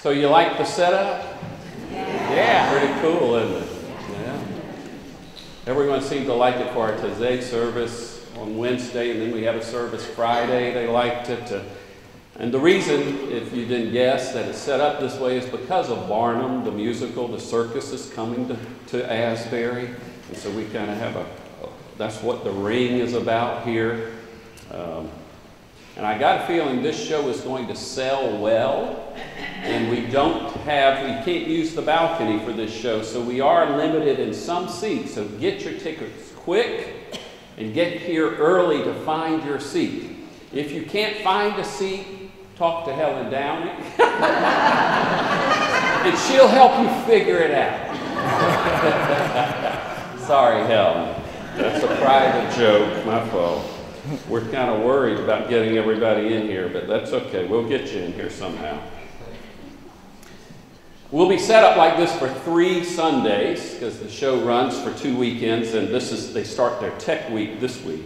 So you like the setup? Yeah, pretty cool, isn't it? Yeah. Everyone seemed to like it for our Today service on Wednesday, and then we have a service Friday. They liked it. And the reason, if you didn't guess, that it's set up this way is because of Barnum, the musical. The circus is coming to Asbury. And so we kind of have that's what the ring is about here. And I got a feeling this show is going to sell well. And we can't use the balcony for this show. So we are limited in some seats. So get your tickets quick and get here early to find your seat. If you can't find a seat, talk to Helen Downey. And she'll help you figure it out. Sorry, Helen. That's a private joke, my fault. We're kind of worried about getting everybody in here, but that's okay. We'll get you in here somehow. We'll be set up like this for 3 Sundays, because the show runs for 2 weekends, and they start their tech week this week.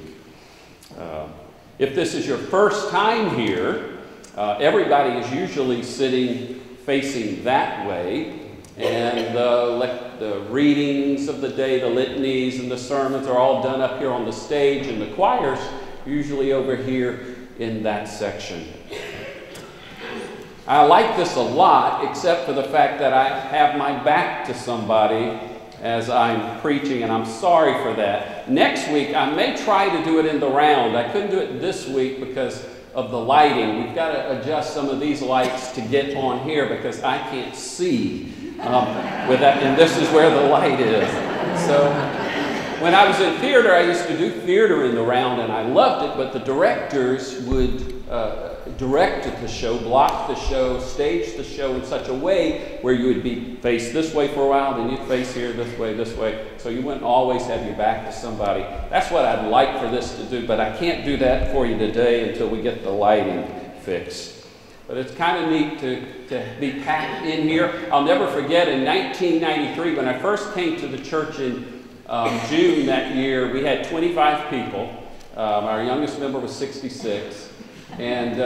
If this is your first time here, everybody is usually sitting facing that way, and the readings of the day, the litanies and the sermons are all done up here on the stage, and the choir's usually over here in that section. I like this a lot, except for the fact that I have my back to somebody as I'm preaching, and I'm sorry for that. Next week, I may try to do it in the round. I couldn't do it this week because of the lighting. We've got to adjust some of these lights to get on here because I can't see with that, and this is where the light is. So when I was in theater, I used to do theater in the round, and I loved it, but the directors would direct the show, block the show, stage the show in such a way where you would be faced this way for a while, then you'd face here this way, so you wouldn't always have your back to somebody. That's what I'd like for this to do, but I can't do that for you today until we get the lighting fixed. But it's kind of neat to be packed in here. I'll never forget in 1993, when I first came to the church in June that year, we had 25 people. Our youngest member was 66. And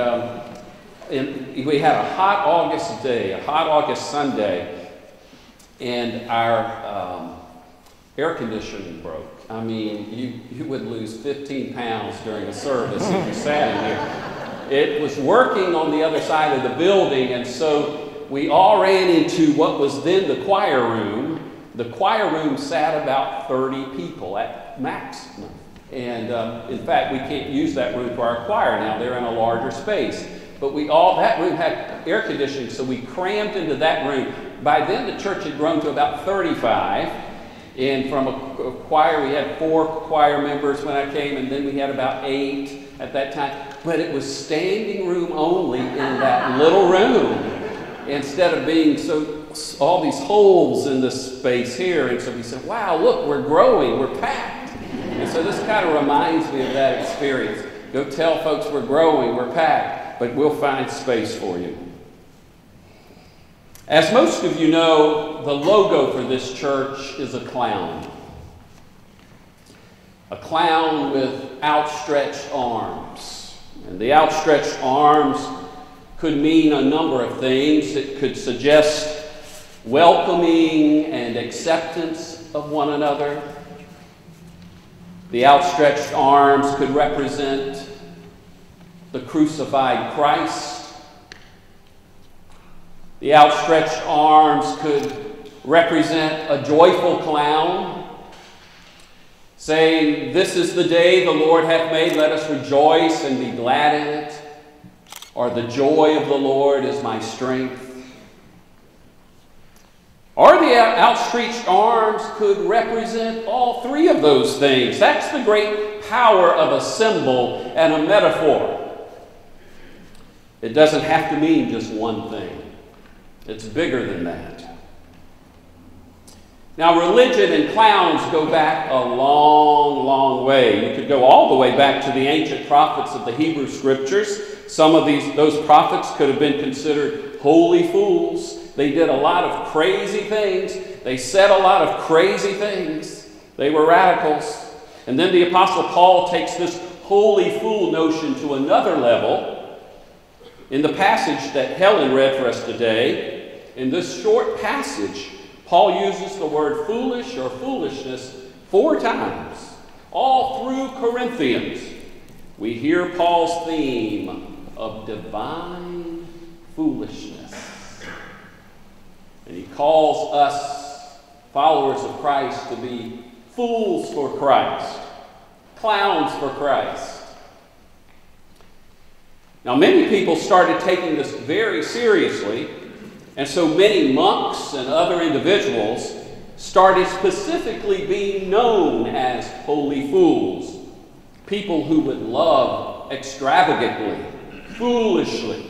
we had a hot August day, a hot August Sunday, and our air conditioning broke. I mean, you would lose 15 pounds during a service if you sat in here. It was working on the other side of the building, and so we all ran into what was then the choir room. The choir room sat about 30 people at maximum. And in fact, we can't use that room for our choir now. They're in a larger space. But that room had air conditioning, so we crammed into that room. By then, the church had grown to about 35. And from a choir, we had 4 choir members when I came, and then we had about 8 at that time. But it was standing room only in that little room, instead of being all these holes in this space here. And so we said, wow, look, we're growing, we're packed. And so this kind of reminds me of that experience. Go tell folks we're growing, we're packed, but we'll find space for you. As most of you know, the logo for this church is a clown. A clown with outstretched arms. And the outstretched arms could mean a number of things. It could suggest welcoming and acceptance of one another. The outstretched arms could represent the crucified Christ. The outstretched arms could represent a joyful clown, saying, "This is the day the Lord hath made, let us rejoice and be glad in it." Or, "The joy of the Lord is my strength." Or the outstretched arms could represent all 3 of those things. That's the great power of a symbol and a metaphor. It doesn't have to mean just one thing. It's bigger than that. Now, religion and clowns go back a long, long way. You could go all the way back to the ancient prophets of the Hebrew Scriptures. Some of those prophets could have been considered holy fools. They did a lot of crazy things. They said a lot of crazy things. They were radicals. And then the Apostle Paul takes this holy fool notion to another level. In the passage that Helen read for us today, In this short passage, Paul uses the word foolish or foolishness 4 times. All through Corinthians, we hear Paul's theme of divine foolishness. And he calls us, followers of Christ, to be fools for Christ, clowns for Christ. Now, many people started taking this very seriously, and so many monks and other individuals started specifically being known as holy fools, people who would love extravagantly, foolishly.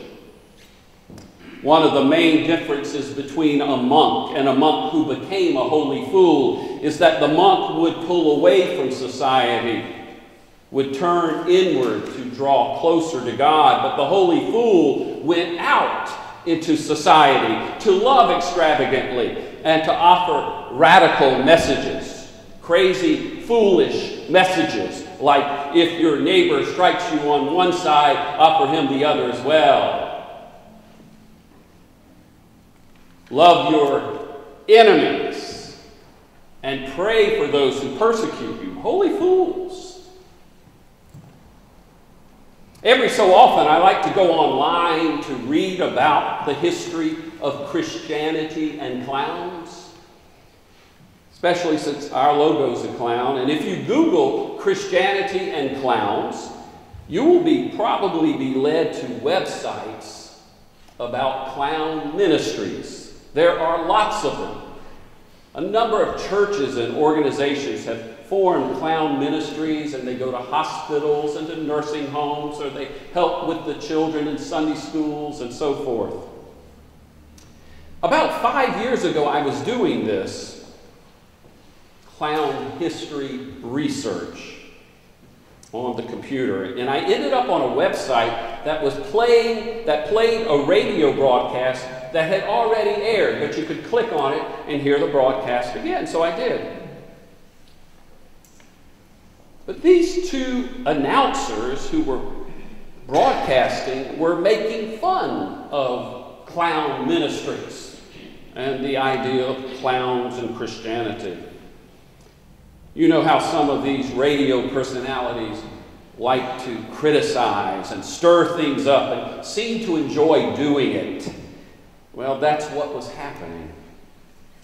One of the main differences between a monk and a monk who became a holy fool is that the monk would pull away from society, would turn inward to draw closer to God, but the holy fool went out into society to love extravagantly and to offer radical messages, crazy, foolish messages, like if your neighbor strikes you on one side, offer him the other as well. Love your enemies and pray for those who persecute you. Holy fools. Every so often, I like to go online to read about the history of Christianity and clowns, especially since our logo's a clown. And if you Google Christianity and clowns, you will probably be led to websites about clown ministries. There are lots of them. A number of churches and organizations have formed clown ministries, and they go to hospitals and to nursing homes, or they help with the children in Sunday schools and so forth. About 5 years ago, I was doing this clown history research on the computer, and I ended up on a website that played a radio broadcast that had already aired, but you could click on it and hear the broadcast again, so I did. But these 2 announcers who were broadcasting were making fun of clown ministries and the idea of clowns and Christianity. You know how some of these radio personalities like to criticize and stir things up and seem to enjoy doing it. Well, that's what was happening.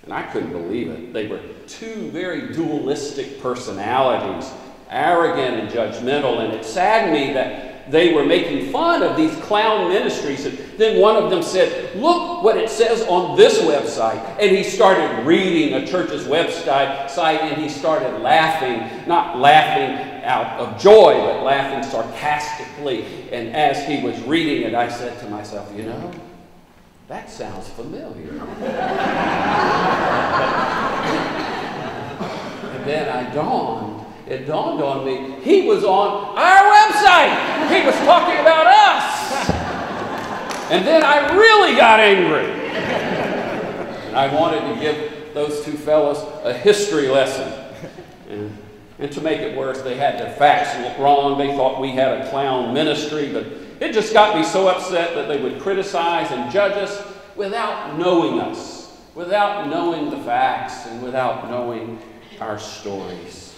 And I couldn't believe it. They were 2 very dualistic personalities, arrogant and judgmental, and it saddened me that they were making fun of these clown ministries. And then one of them said, "Look what it says on this website." And he started reading a church's website, and he started laughing, not laughing out of joy, but laughing sarcastically. And as he was reading it, I said to myself, you know, that sounds familiar. And then it dawned on me, he was on our website. He was talking about us. And then I really got angry. And I wanted to give those 2 fellows a history lesson. And to make it worse, they had their facts wrong. They thought we had a clown ministry, but it just got me so upset that they would criticize and judge us without knowing us, without knowing the facts, and without knowing our stories.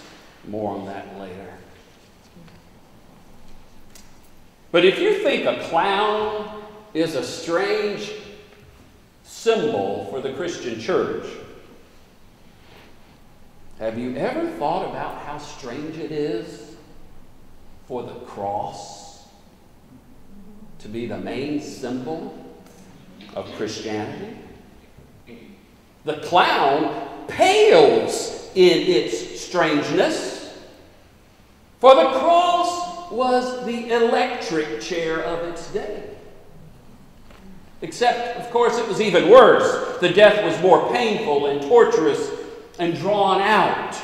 More on that later. But if you think a clown is a strange symbol for the Christian church, have you ever thought about how strange it is for the cross to be the main symbol of Christianity? The clown pales in its strangeness, for the cross was the electric chair of its day. Except, of course, it was even worse. The death was more painful and torturous and drawn out.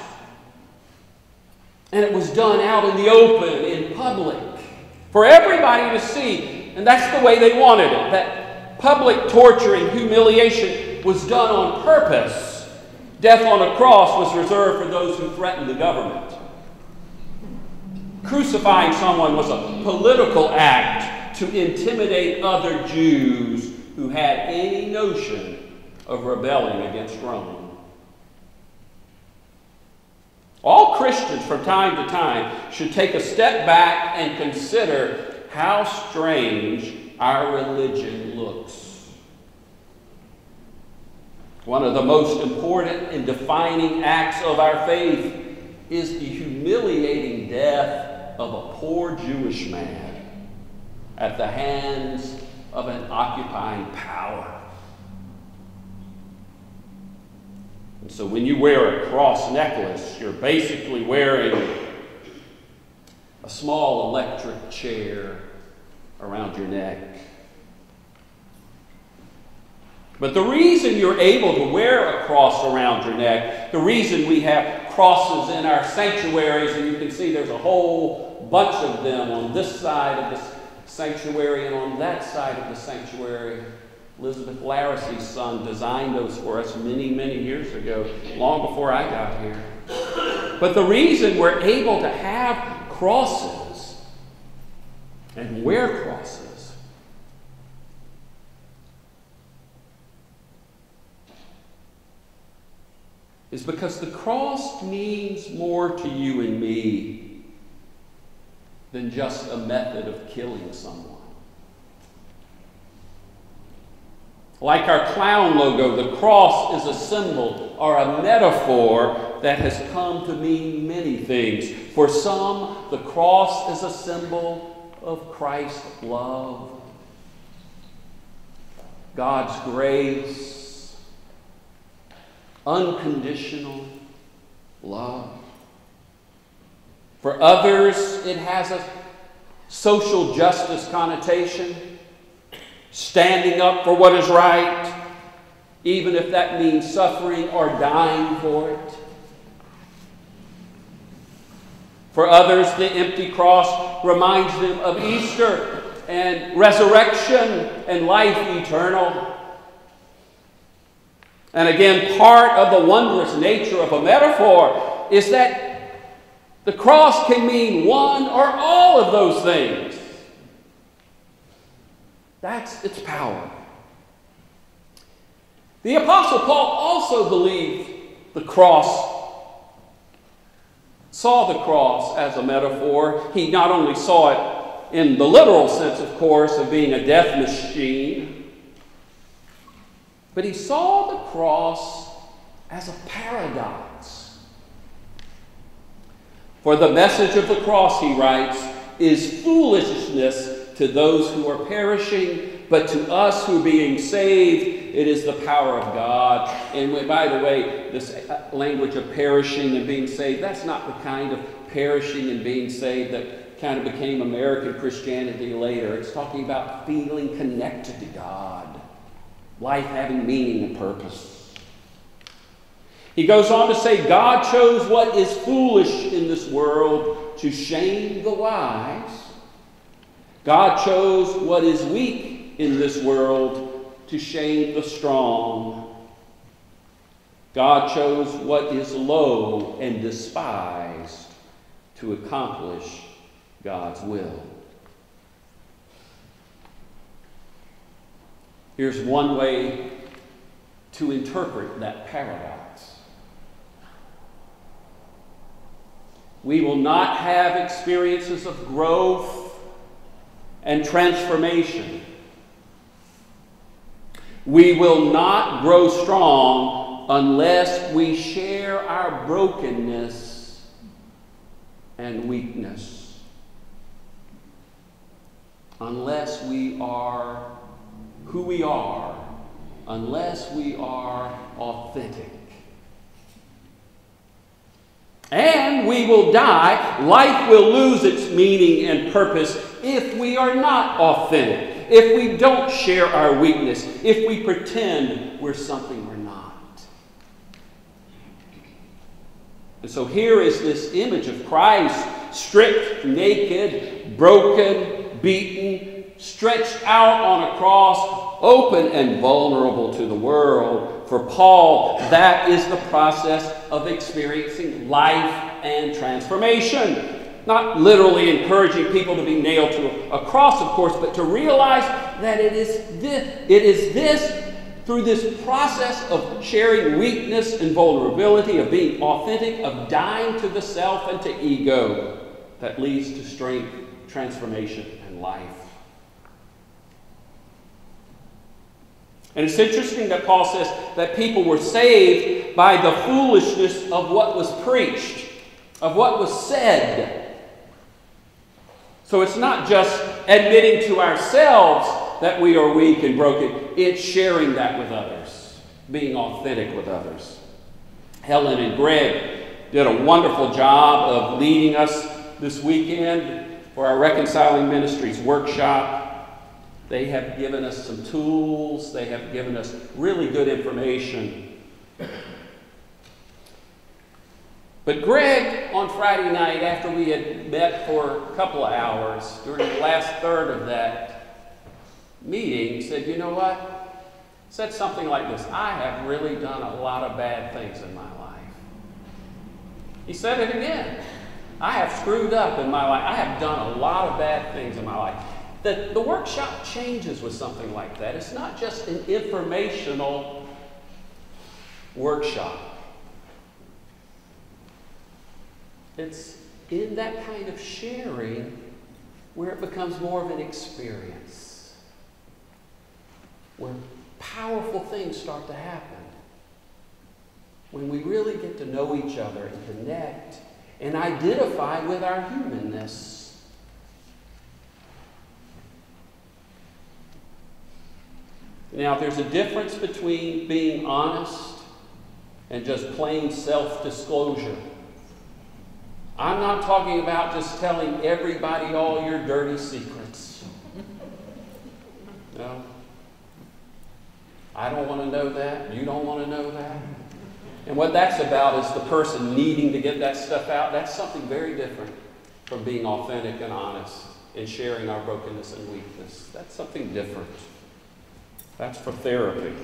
And it was done out in the open, in public, for everybody to see. And that's the way they wanted it. That public torture and humiliation was done on purpose. Death on a cross was reserved for those who threatened the government. Crucifying someone was a political act to intimidate other Jews who had any notion of rebelling against Rome. All Christians from time to time should take a step back and consider how strange our religion looks. One of the most important and defining acts of our faith is the humiliating death of a poor Jewish man at the hands of an occupying power. And so when you wear a cross necklace, you're basically wearing a small electric chair around your neck. But the reason you're able to wear a cross around your neck, the reason we have crosses in our sanctuaries, and you can see there's a whole bunch of them on this side of the sanctuary and on that side of the sanctuary. Elizabeth Larracy's son designed those for us many, many years ago, long before I got here. But the reason we're able to have crosses and wear crosses is because the cross means more to you and me than just a method of killing someone. Like our clown logo, the cross is a symbol or a metaphor that has come to mean many things. For some, the cross is a symbol of Christ's love, God's grace, unconditional love. For others, it has a social justice connotation, standing up for what is right, even if that means suffering or dying for it. For others, the empty cross reminds them of Easter and resurrection and life eternal. And again, part of the wondrous nature of a metaphor is that the cross can mean one or all of those things. That's its power. The Apostle Paul also believed saw the cross as a metaphor. He not only saw it in the literal sense, of course, of being a death machine, but he saw the cross as a paradox. For the message of the cross, he writes, is foolishness to those who are perishing, but to us who are being saved, it is the power of God. And by the way, this language of perishing and being saved, that's not the kind of perishing and being saved that kind of became American Christianity later. It's talking about feeling connected to God, life having meaning and purpose. He goes on to say, God chose what is foolish in this world to shame the wise. God chose what is weak in this world to shame the strong. God chose what is low and despised to accomplish God's will. Here's one way to interpret that paradox. We will not have experiences of growth and transformation. We will not grow strong unless we share our brokenness and weakness. Unless we are who we are, unless we are authentic. And we will die. Life will lose its meaning and purpose if we are not authentic, if we don't share our weakness, if we pretend we're something we're not. And so here is this image of Christ, stripped, naked, broken, beaten, stretched out on a cross, open and vulnerable to the world. For Paul, that is the process of experiencing life and transformation. Not literally encouraging people to be nailed to a cross, of course, but to realize that it is this through this process of sharing weakness and vulnerability, of being authentic, of dying to the self and to ego, that leads to strength, transformation, and life. And it's interesting that Paul says that people were saved by the foolishness of what was preached, of what was said. So it's not just admitting to ourselves that we are weak and broken. It's sharing that with others, being authentic with others. Helen and Greg did a wonderful job of leading us this weekend for our Reconciling Ministries workshop. They have given us some tools. They have given us really good information. But Greg, on Friday night, after we had met for a couple of hours, during the last third of that meeting, said, you know what? Said something like this: I have really done a lot of bad things in my life. He said it again. I have screwed up in my life. I have done a lot of bad things in my life. The workshop changes with something like that. It's not just an informational workshop. It's in that kind of sharing where it becomes more of an experience, where powerful things start to happen. When we really get to know each other and connect and identify with our humanness. Now, there's a difference between being honest and just plain self-disclosure. I'm not talking about just telling everybody all your dirty secrets. No. I don't want to know that. You don't want to know that. And what that's about is the person needing to get that stuff out. That's something very different from being authentic and honest and sharing our brokenness and weakness. That's something different. That's for therapy.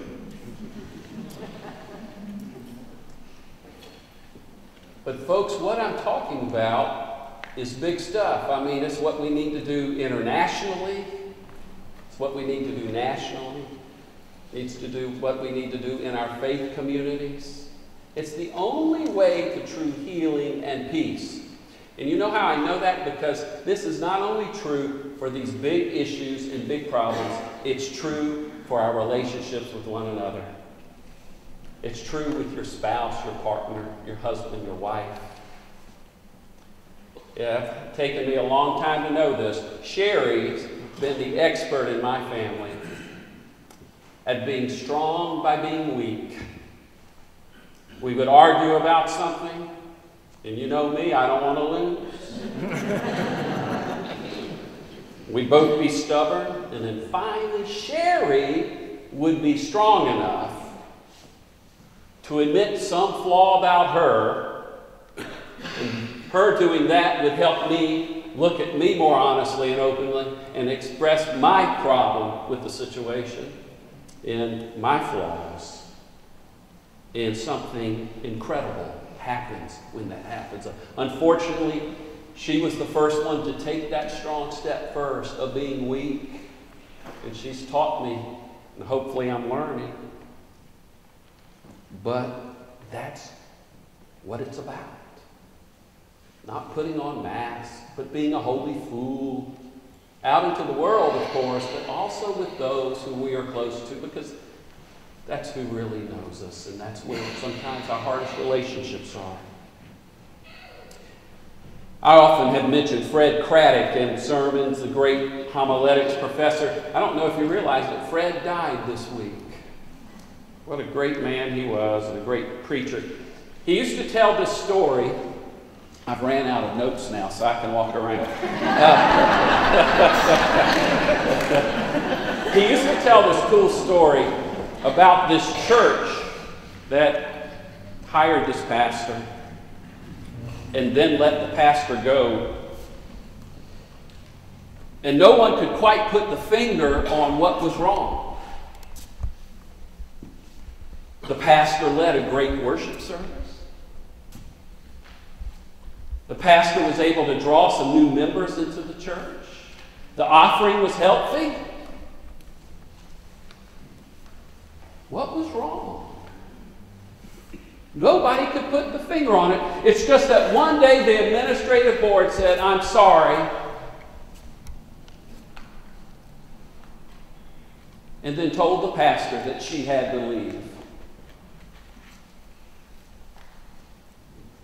But folks, what I'm talking about is big stuff. I mean, it's what we need to do internationally. It's what we need to do nationally. It's to do what we need to do in our faith communities. It's the only way to true healing and peace. And you know how I know that? Because this is not only true for these big issues and big problems, it's true for our relationships with one another. It's true with your spouse, your partner, your husband, your wife. Yeah, it's taken me a long time to know this. Sherry's been the expert in my family at being strong by being weak. We would argue about something, and you know me, I don't want to lose. We'd both be stubborn, and then finally Sherry would be strong enough to admit some flaw about her, and her doing that would help me look at me more honestly and openly and express my problem with the situation and my flaws. And something incredible happens when that happens. Unfortunately, she was the first one to take that strong step first of being weak. And she's taught me, and hopefully I'm learning. But that's what it's about. Not putting on masks, but being a holy fool out into the world, of course, but also with those who we are close to, because that's who really knows us, and that's where sometimes our hardest relationships are. I often have mentioned Fred Craddock in sermons, the great homiletics professor. I don't know if you realize that Fred died this week. What a great man he was, and a great preacher. He used to tell this story. I've ran out of notes now, so I can walk around. He used to tell this cool story about this church that hired this pastor and then let the pastor go. And no one could quite put the finger on what was wrong. The pastor led a great worship service. The pastor was able to draw some new members into the church. The offering was healthy. What was wrong? Nobody could put the finger on it. It's just that one day the administrative board said, I'm sorry. And then told the pastor that she had to leave.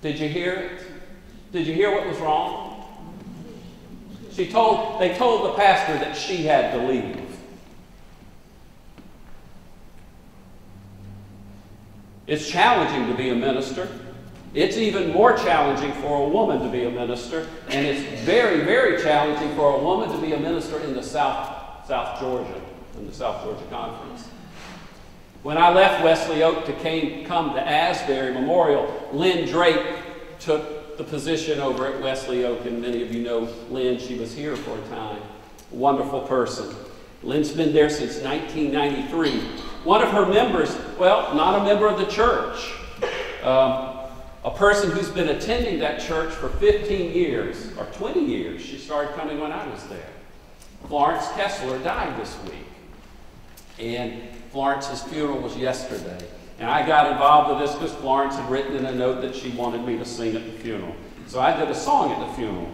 Did you hear it? Did you hear what was wrong? They told the pastor that she had to leave. It's challenging to be a minister. It's even more challenging for a woman to be a minister. And it's very, very challenging for a woman to be a minister in the South Georgia, in the South Georgia Conference. When I left Wesley Oak to come to Asbury Memorial, Lynn Drake took the position over at Wesley Oak, and many of you know Lynn. She was here for a time. A wonderful person. Lynn's been there since 1993. One of her members, well, not a member of the church, a person who's been attending that church for 15 years, or 20 years. She started coming when I was there. Florence Kessler died this week. And Florence's funeral was yesterday. And I got involved with this because Florence had written in a note that she wanted me to sing at the funeral. So I did a song at the funeral.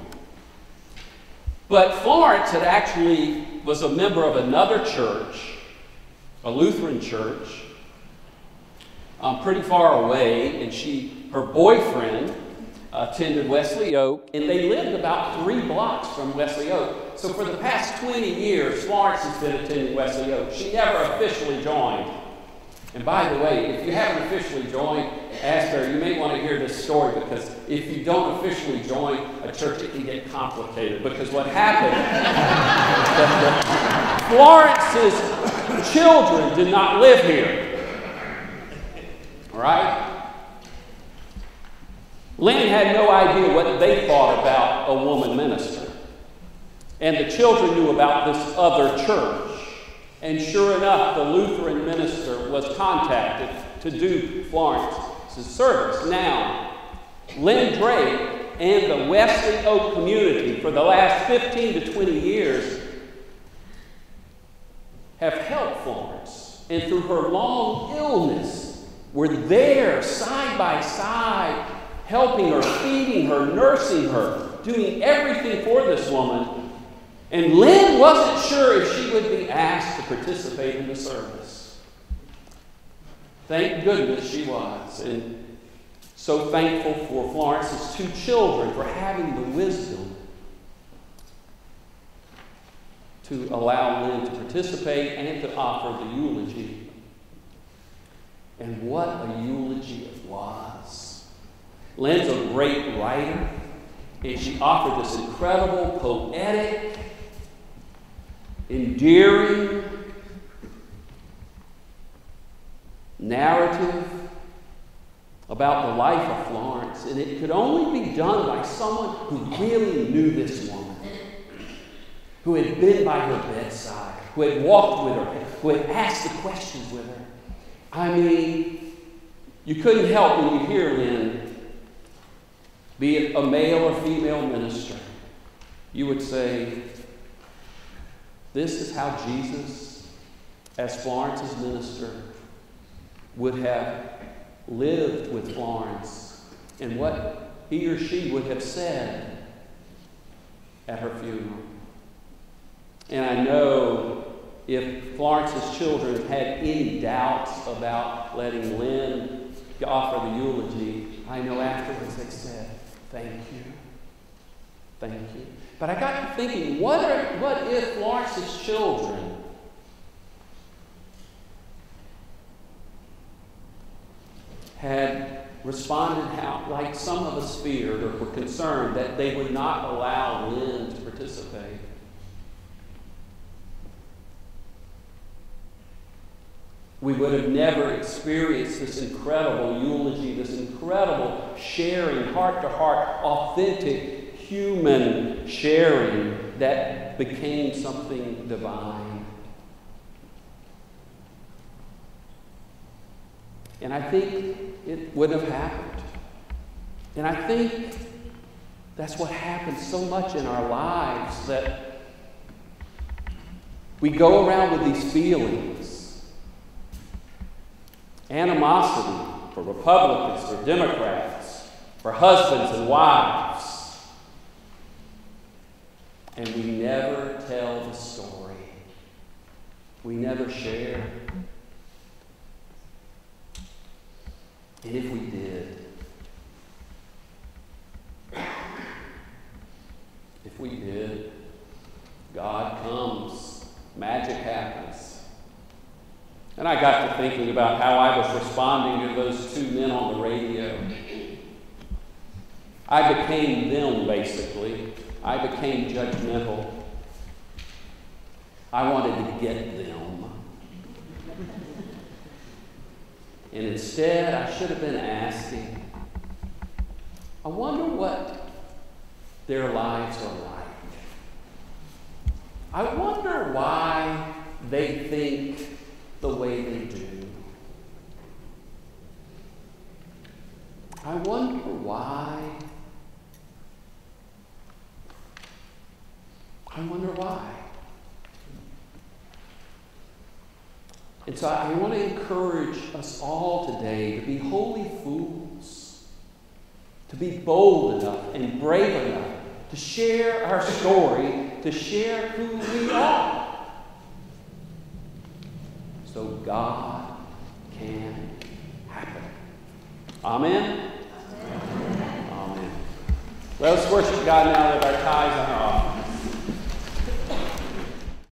But Florence had actually was a member of another church, a Lutheran church, pretty far away, and her boyfriend attended Wesley Oak, and they lived about 3 blocks from Wesley Oak. So for the past 20 years, Florence has been attending Wesley Oak. She never officially joined. And by the way, if you haven't officially joined Asbury, you may want to hear this story, because if you don't officially join a church, it can get complicated. Because what happened, Florence's children did not live here. All right? Lynn had no idea what they thought about a woman minister. And the children knew about this other church. And sure enough, the Lutheran minister was contacted to do Florence's service. Now, Lynn Drake and the Wesley Oak community for the last 15 to 20 years have helped Florence. And through her long illness, were there side by side, helping her, feeding her, nursing her, doing everything for this woman. And Lynn wasn't sure if she would be asked to participate in the service. Thank goodness she was. And so thankful for Florence's 2 children for having the wisdom to allow Lynn to participate and to offer the eulogy. And what a eulogy it was. Lynn's a great writer, and she offered this incredible, poetic, endearing narrative about the life of Florence. And it could only be done by someone who really knew this woman, who had been by her bedside, who had walked with her, who had asked the questions with her. I mean, you couldn't help when you hear Lynn, be it a male or female minister, you would say, this is how Jesus, as Florence's minister, would have lived with Florence, and what he or she would have said at her funeral. And I know if Florence's children had any doubts about letting Lynn offer the eulogy, I know afterwards they said, thank you. Thank you. But I got to thinking, what if Florence's children had responded like some of us feared or were concerned that they would not allow Lynn to participate? We would have never experienced this incredible eulogy, this incredible sharing, heart-to-heart, authentic, human sharing that became something divine. And I think it would have happened. And I think that's what happens so much in our lives, that we go around with these feelings animosity for Republicans, for Democrats, for husbands and wives. And we never tell the story. We never share. And if we did, God comes, magic happens. And I got to thinking about how I was responding to those two men on the radio. I became them, basically. I became judgmental. I wanted to get them. And instead, I should have been asking, I wonder what their lives are like. I wonder why they think the way they do. I wonder why. I wonder why. And so I want to encourage us all today to be holy fools, to be bold enough and brave enough to share our story, to share who we are, so God can happen. Amen? Amen. Amen. Let us worship God now with our tithes and our offerings.